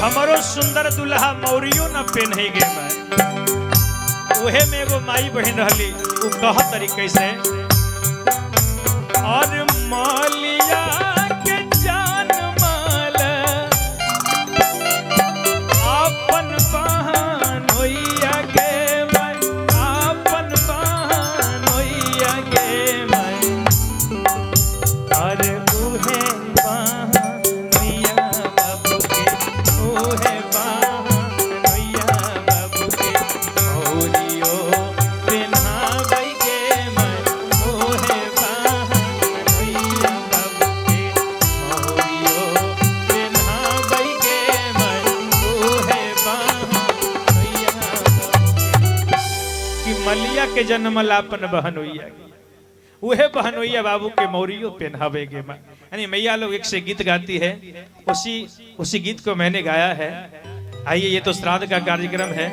हमारो सुंदर दुल्हा मौरियो न पहने गे मैं उहे में एगो माई बहन रहली उ कह तरीके से और मालिया के जान माल अपन बहन होइया गे मैं अपन बहन होइया गे मैं और उहे मलिया के जन्म लापन बहन होइया उहे बहन होइया बाबू के मौरियो पहनावेगे यानी मैया लोग एक से गीत गाती है उसी गीत को मैंने गाया है। आइए ये तो श्राद्ध का कार्यक्रम है।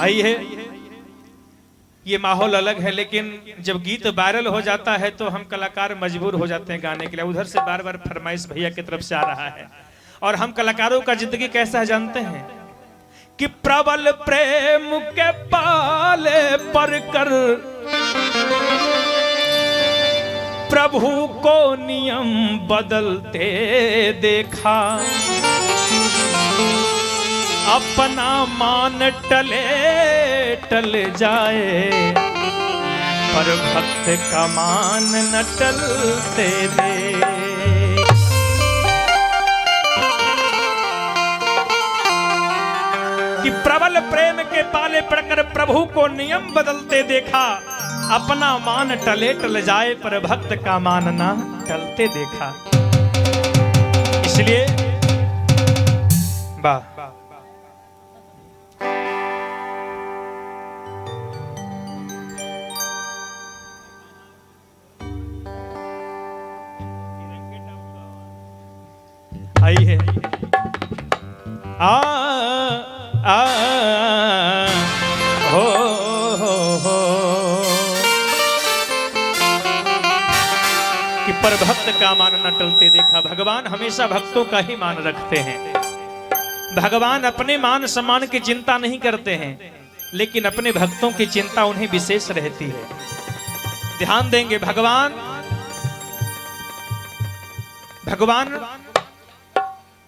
आइए ये माहौल अलग है लेकिन जब गीत वायरल हो जाता है तो हम कलाकार मजबूर हो जाते हैं गाने के लिए। उधर से बार बार फरमाइश भैया की तरफ से आ रहा है और हम कलाकारों का जिंदगी कैसा है जानते हैं कि प्रबल प्रेम के पाले पर कर प्रभु को नियम बदलते देखा अपना मान टले टल जाए पर भक्त का मान न टलते दे। कि प्रबल प्रेम के पाले पड़कर प्रभु को नियम बदलते देखा अपना मान टले टल जाए पर भक्त का मान ना टलते देखा। इसलिए वाह आई है हो कि पर भक्त का मान न टलते देखा। भगवान हमेशा भक्तों का ही मान रखते हैं। भगवान अपने मान सम्मान की चिंता नहीं करते हैं लेकिन अपने भक्तों की चिंता उन्हें विशेष रहती है। ध्यान देंगे भगवान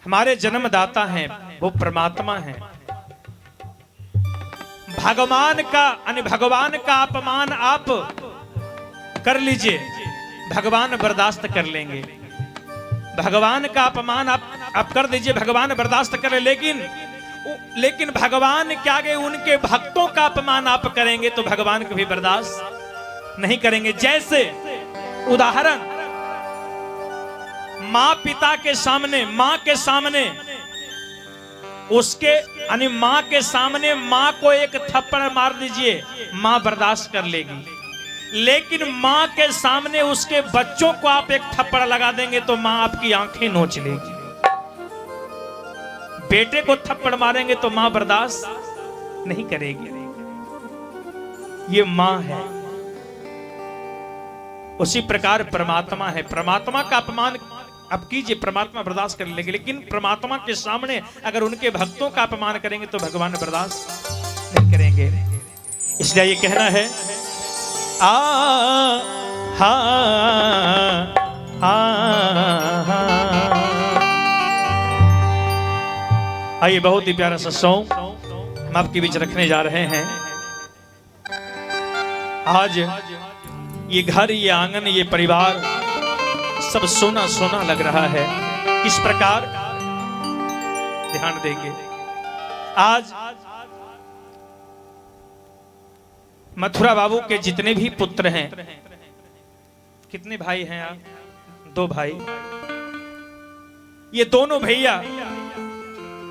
हमारे जन्मदाता हैं, वो परमात्मा हैं। भगवान का अपमान आप कर लीजिए, भगवान बर्दाश्त कर लेंगे। भगवान का अपमान आप कर दीजिए, भगवान बर्दाश्त कर ले, लेकिन भगवान के आगे उनके भक्तों का अपमान आप करेंगे तो भगवान कभी बर्दाश्त नहीं करेंगे। जैसे उदाहरण माँ पिता के सामने, माँ के सामने उसके यानी माँ के सामने माँ को एक थप्पड़ मार दीजिए, माँ बर्दाश्त कर लेगी। लेकिन माँ के सामने उसके बच्चों को आप एक थप्पड़ लगा देंगे तो माँ आपकी आंखें नोच लेगी। बेटे को थप्पड़ मारेंगे तो माँ बर्दाश्त नहीं करेगी। ये माँ है। उसी प्रकार परमात्मा है। परमात्मा का अपमान अब कीजिए, परमात्मा बर्दाश्त कर लेंगे, लेकिन परमात्मा के सामने अगर उनके भक्तों का अपमान करेंगे तो भगवान बर्दाश्त नहीं करेंगे। इसलिए ये कहना है आइए बहुत ही प्यारा सा सॉन्ग हम आपके बीच रखने जा रहे हैं। आज ये घर, ये आंगन, ये परिवार सब सोना सोना लग रहा है। किस प्रकार ध्यान देंगे। आज मथुरा बाबू के जितने भी पुत्र हैं, कितने भाई हैं आप? 2 भाई। ये दोनों भैया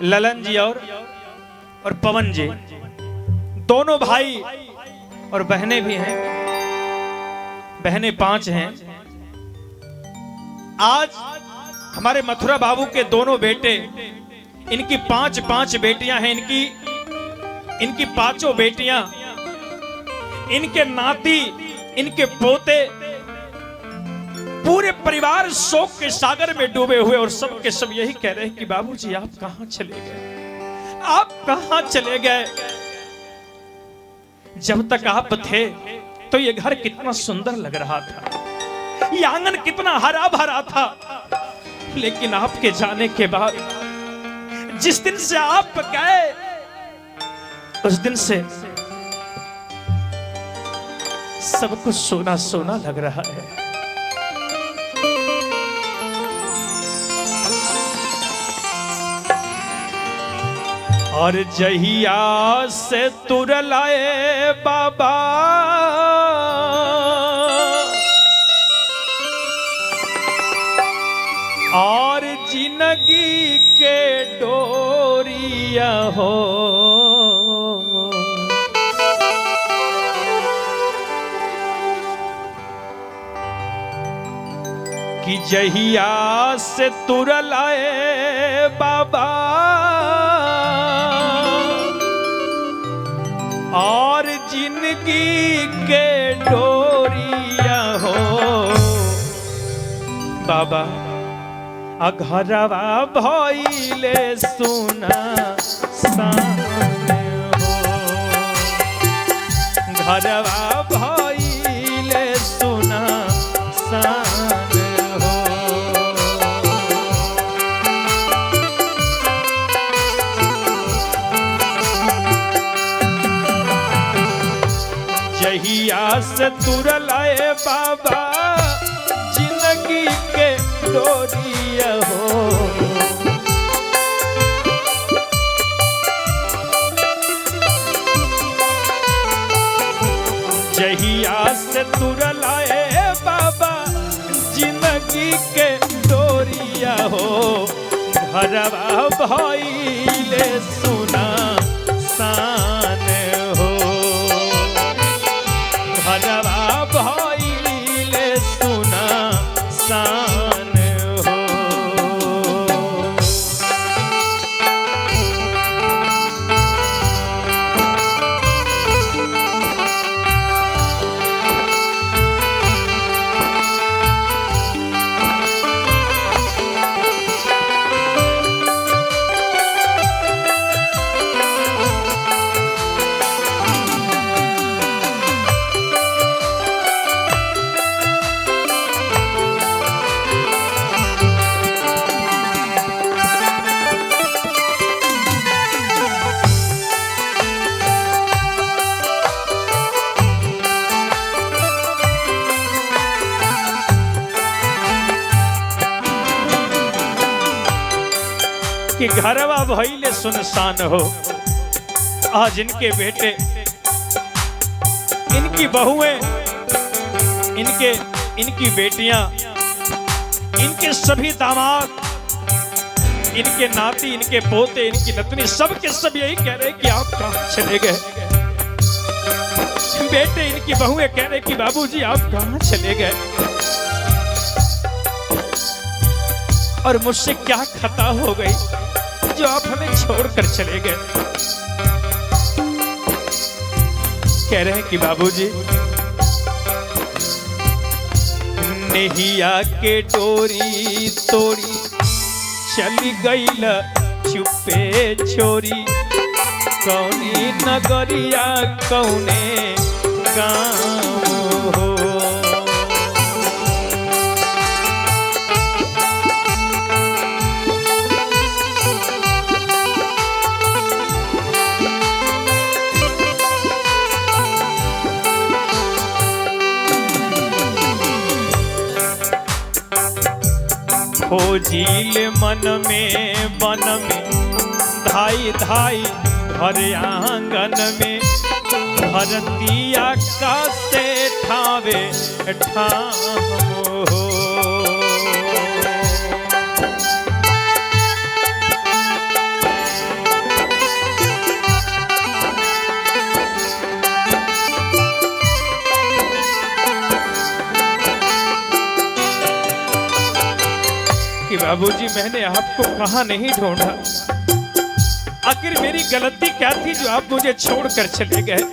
ललन जी और पवन जी, दोनों भाई और बहनें भी हैं। बहनें 5 हैं। आज हमारे मथुरा बाबू के दोनों बेटे, इनकी 5 बेटियां हैं। इनकी 5 बेटियां, इनके नाती, इनके पोते पूरे परिवार शोक के सागर में डूबे हुए और सब के सब यही कह रहे हैं कि बाबूजी आप कहां चले गए, आप कहां चले गए। जब तक आप थे तो ये घर कितना सुंदर लग रहा था, ये आंगन कितना हरा भरा था, लेकिन आपके जाने के बाद जिस दिन से आप गए उस दिन से सब कुछ सोना सोना लग रहा है। और जहिया से तुरलाए बाबा और जिंदगी के डोरिया हो, कि जहिया से तुरलाए बाबा और जिंदगी के डोरिया हो, बाबा अघरवा भइले सुना सान हो, घरवा भइले सुना सान हो। जहिया से तुरलाए बाबा जिंदगी के डोरिया हो, जहिया से तुरलाए बाबा जिंदगी के डोरिया हो, घरवा भइले सुना सान हो, घरवा भइले सुना सान हो। कि घरवा भइले सुनसान हो। आज इनके बेटे, इनकी बहुएं, इनकी बेटियां, इनके सभी दामाद, इनके नाती, इनके पोते, इनकी नतनी, सब के सब यही कह रहे कि आप कहां चले गए। बेटे, इनकी बहुएं कह रहे कि बाबूजी आप कहां चले गए और मुझसे क्या खता हो गई जो आप हमें छोड़कर चले गए। कह रहे हैं कि बाबूजी नेहिया के डोरी तोड़ी चली गईल चुपे छोरी, कौनी नगरिया कौने गाँव हो। खोजिल मन में वन में धाई धाई घर आंगन में, धरतिया का से ठावे ठाम हो। कि बाबूजी मैंने आपको कहां नहीं ढूंढा, आखिर मेरी गलती क्या थी जो आप मुझे छोड़कर चले गए।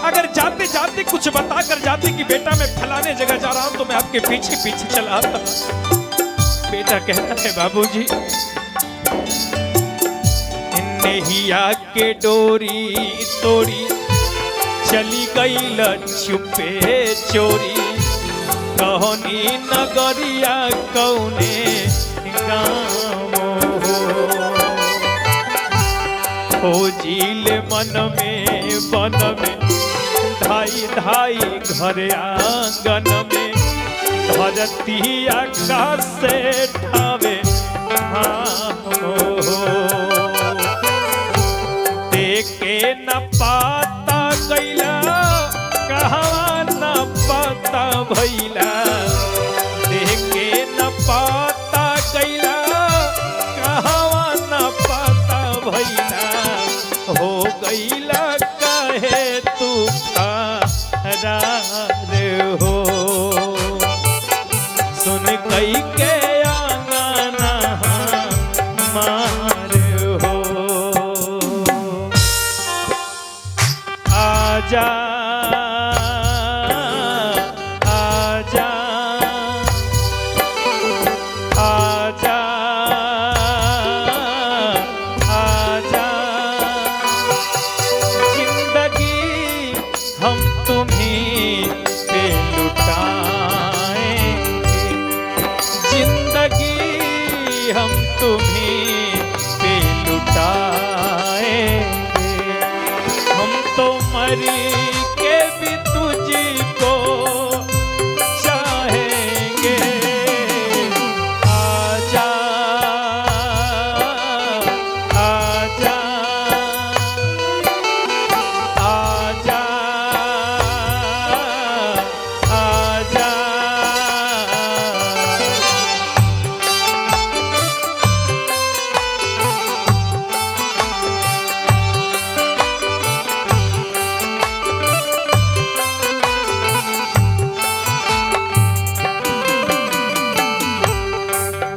अगर जाते जाते कुछ बता कर जाती कि बेटा मैं फलाने जगह जा रहा हूं तो मैं आपके पीछे पीछे चला आता। बेटा कहता है बाबूजी नैया के डोरी तोड़ी चली गई छुपे चोरी कहनी नगरिया कौने गाँव हो झील मन में वन में धाई धाई घर आंगन में धरती आकाश से ठावे देखे न पाता गैला कहवा न पाता भैला देखे न पाता गैला कहवा न पाता भैला हो गैला कहे तू फरार हो सुन कई के आंगना मार हो आजा आजा आजा आजा जिंदगी हम तुम्हीं पे लुटाएंगे जिंदगी हम तुम्हीं पे लुटाएंगे हम तो मरी के भी तुझको चाहेंगे आजा आजा आजा आजा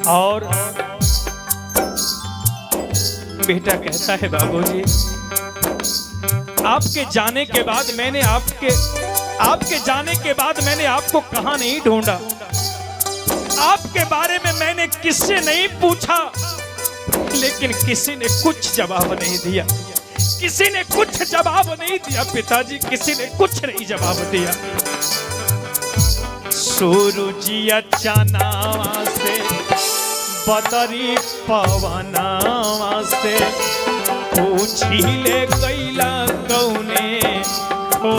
और बेटा कहता है बाबूजी आपके जाने के बाद मैंने आपके जाने के बाद मैंने आपको कहां नहीं ढूंढा आपके बारे में मैंने किससे नहीं पूछा लेकिन किसी ने कुछ जवाब नहीं दिया किसी ने कुछ जवाब नहीं दिया पिताजी किसी ने कुछ नहीं जवाब दिया सूरजिया चानावा से बदरी पवनावा से पूछी ले गैला कौने हो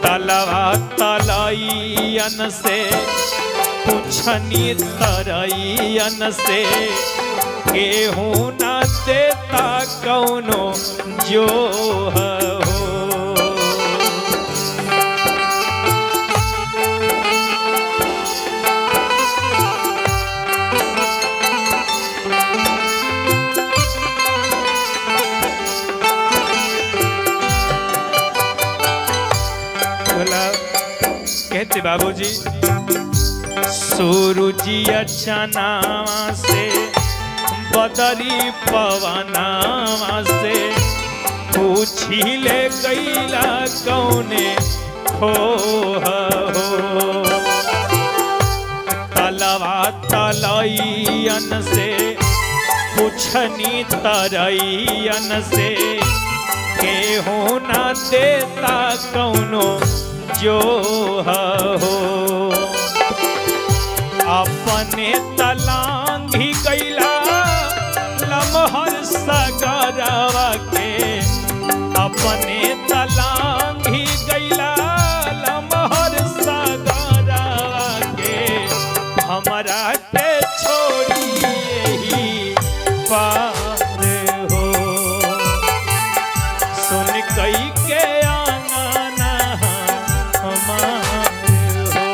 तलवा तलैयन से पूछनी तरैयन से केहू न देता कौनो जो हो कहते बाबूजी सूरजिया चानावा से बदरी पवनावा से पूछी ले गैला कौने हो तलवा तलैयन से पूछनी तरैयन से केहू न देता कौनो जो हो अपने तलांगी गैला लमहर सगरवा के अपने तलांगी गैला लमहर सगरवा के हमरा के छोड़ी ही पार हो सुन कई के आंगना हमार हो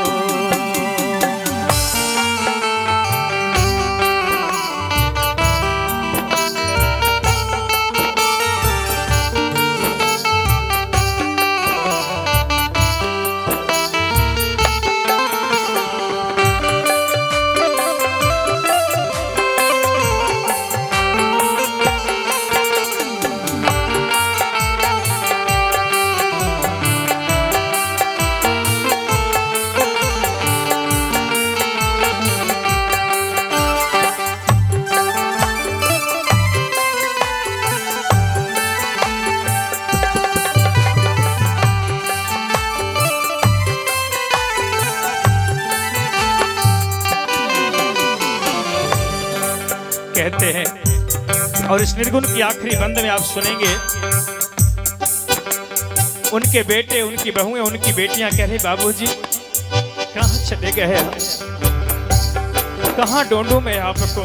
कहते हैं। और इस निर्गुण की आखिरी बंद में आप सुनेंगे, उनके बेटे, उनकी बहुएं, उनकी बेटियां कह रहे बाबूजी कहां चले गए, कहां ढूंढूं मैं आपको।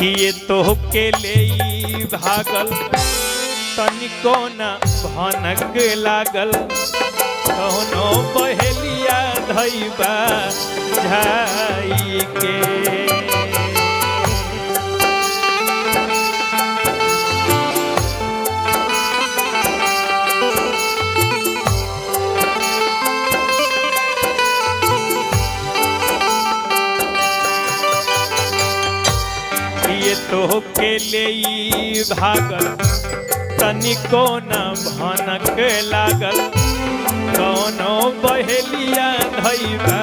ये तो के ले भागल तनिको न भनक लागल, कौनो बहेलिया धैबा झाई के। ये तो के ले भागल तनिको न भनक लागल, कौनो बहेलिया धैबा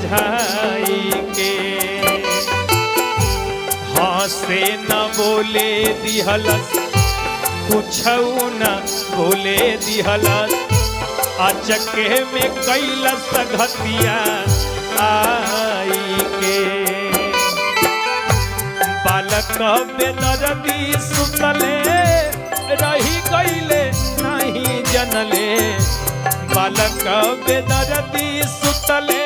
झाई के। हंसे न बोले दिहलस, कुछऊ न बोले दिहलस, अचके में कैलस घतिया आई के। बालक बेदर्दी सुतले रही गईले नहीं जनले, बालक बेदर्दी सुतले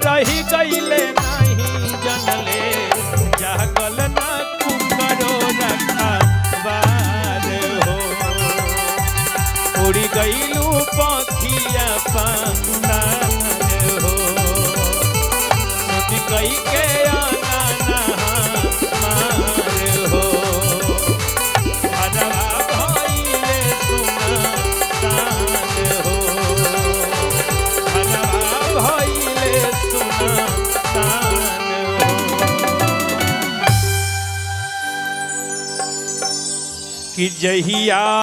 रही गईले नहीं जनले, जागल न कुकरो रखवार हो, उड़ी गईलू पखिया पातार हो, गई के आना कि जहिया